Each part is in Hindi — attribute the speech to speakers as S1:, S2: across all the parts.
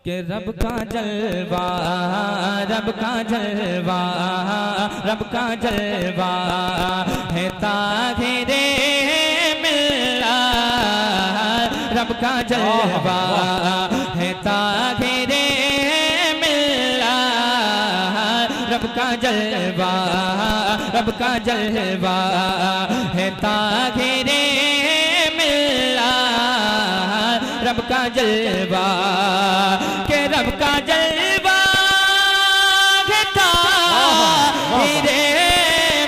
S1: कि रब का जलवा, रब का जलवा, रब का जलवा है ताहिरे मिल्लत। रब का जलवा है ताहिरे मिल्लत। रब का जलवा, रब का जलवा है ताहिरे मिल्लत। रब का जलवा के रब का जलवा है ताहिरे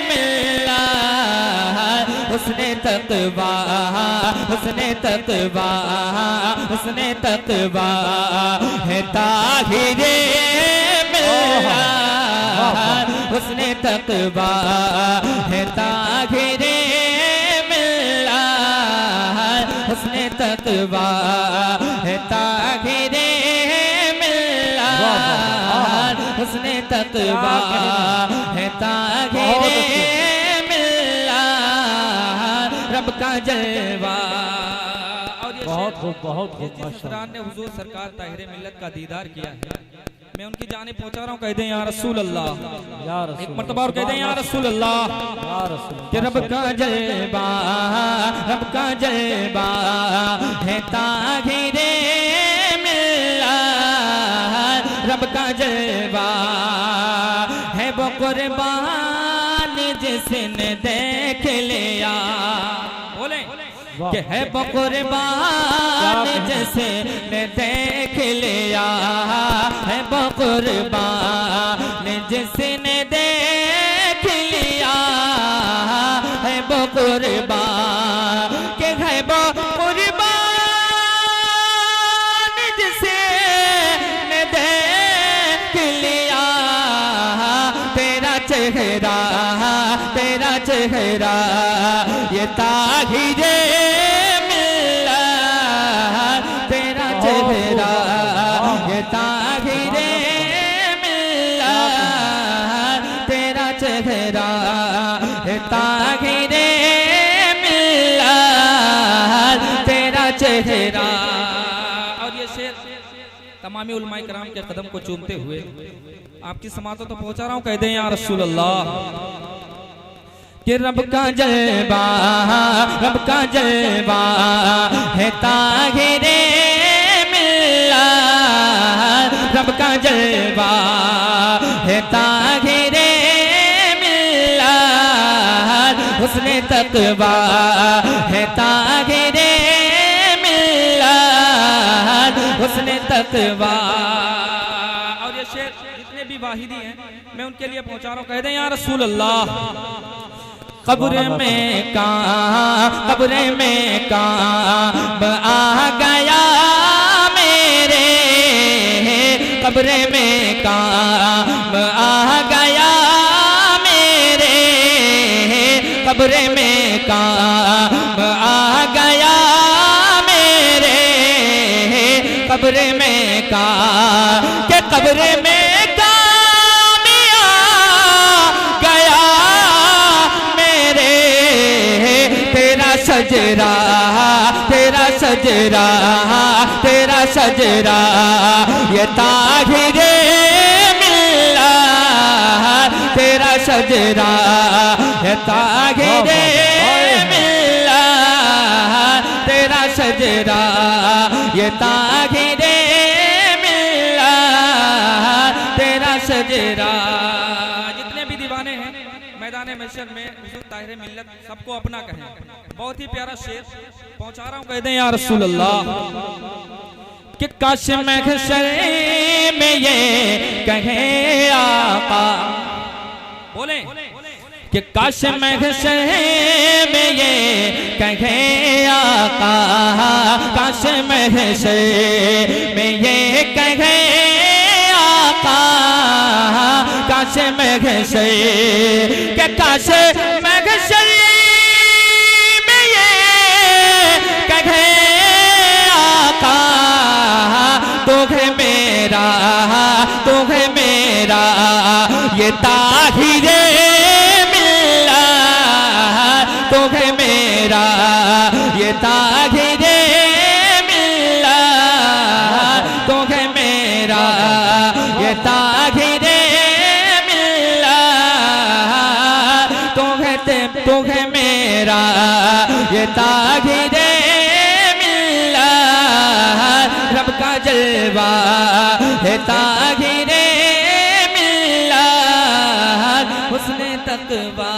S1: मिल्लत। हुस्ने तक़वा, हुस्ने तक़वा, हुस्ने तक़वा है ताहिरे मिल्लत। हुस्ने तक़वा है ताहिरे मिल्लत। हुस्ने तक़वा है ताहिरे मिल्लत। हुस्ने तक़वा है ताहिरे मिल्लत। रब का जलवा।
S2: बहुत खूब, बहुत खूब।
S1: जिस फरान ने हुजूर सरकार ताहिरे मिल्लत का दीदार किया है, मैं उनकी जाने पहुंचा रहा हूँ। कह दें या रसूल अल्लाह,
S2: या रसूल,
S1: एक मर्तबा और कह दें या रसूल अल्लाह।
S2: या रसूल।
S1: कि रब का जलवा, रब का जलवा है ताहिरे मिल्लत। रब का जलवा है वो कुर्बान जिसने देख लिया। बोले कि है वो कुर्बान जिसने देख लिया। है वो कुर्बान जिसने देख लिया। है वो कुर्बान के है वो कुर्बान जिसने देख लिया। तेरा चेहरा, तेरा चेहरा ये ताहिरे मिल्लत। तेरा चेहरा ये ताहिरे मिल्लत। तेरा चेहरा ये ताहिरे मिल्लत। तेरा चेहरा। और ये शेर तमामी उलमाए किराम के कदम को चूमते हुए आपकी समातों तो पहुंचा रहा हूं। कह दें या रसूल अल्लाह। कि रब का जलवा, रब का जलवा है ताहिरे मिल्लत। रब का जलवा है ताहिरे मिल्लत। हुस्ने तक़वा है ताहिरे मिल्लत। हुस्ने तक़वा। और ये शेर जितने भी वाहिदी हैं मैं उनके लिए पहुंचा रहा हूँ। कह दें या रसूल अल्लाह। कब्र में काब, कब्र में काब आ गया मेरे। कब्र में काब आ गया मेरे। कब्र में काब आ गया मेरे। कब्र में काब के कब्र में सजरा, तेरा सजरा, तेरा सजरा ये ताहिरे मिल्लत। तेरा सजरा ये ताहिरे मिल्लत। तेरा सजरा ये ताहिरे मिल्लत। तेरा सजरा। जितने भी दीवाने हैं मैदान महशर में हुजूर ताहिरे मिल्लत सबको अपना कहें। बहुत ही प्यारा शेर पहुंचा रहा हूं। कह दें या रसूल अल्लाह। कि काश महशर में ये कहे आका। बोले कि काश महशर में ये कहे आका। काश महशर में ये कहे आका। काश महशर के काश महशर में ये कहे आका। तो है मेरा, तो है मेरा ये ताहिरे मिल्लत। तो है मेरा ये ताहिरे मिल्लत। तो है मेरा तू है मेरा ये ताहिरे मिल्लत, रब का जलवा है ताहिरे मिल्लत, हुस्ने तकवा